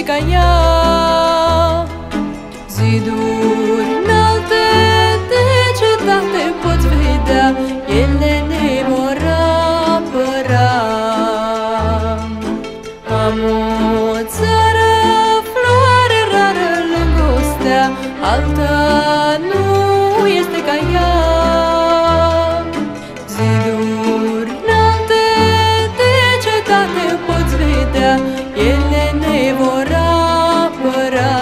ca ea. Ziduri înalte de cetate poți vedea, ele ne vor apăra. Am o țară, floare rară lângă o stea, alta nu este ca ea. Ziduri înalte de cetate poți vedea, ele ne vor apăra.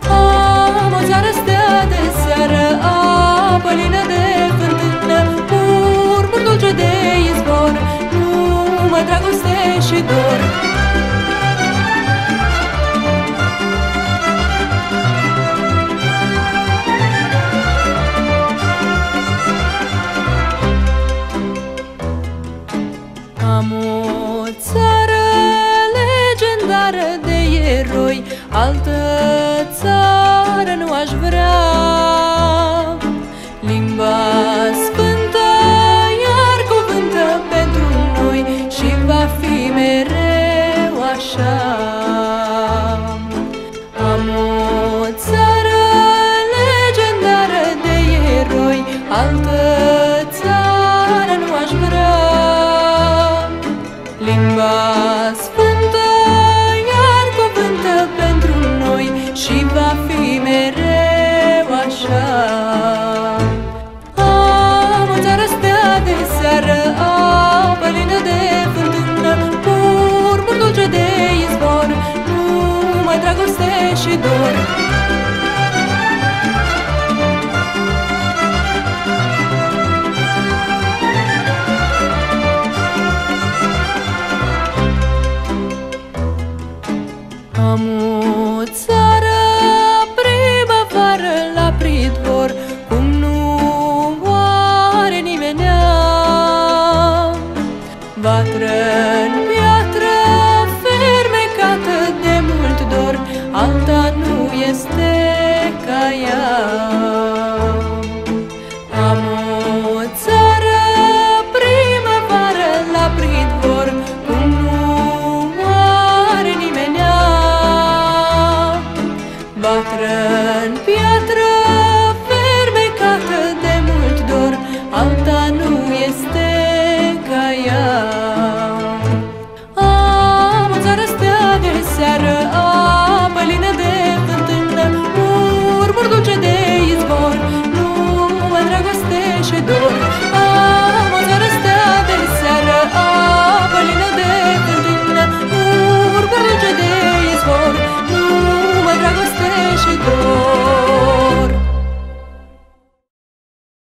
Am o țară, stea de seară, apă lină de fântână, purpur dulce de izvor, numai dragoste și dor. Am o țară legendară de eroi, altă țară nu aș vrea. Limba sfântă iar cuvântă pentru noi și va fi mereu așa. Am o țară legendară de eroi, altă țară nu aș vrea. Limba sfântă iar cuvântă pentru noi și va fi mereu așa. Am o țară, stea de seară, apă lină de fântână, purpur dulce de izvor, numai dragoste și dor.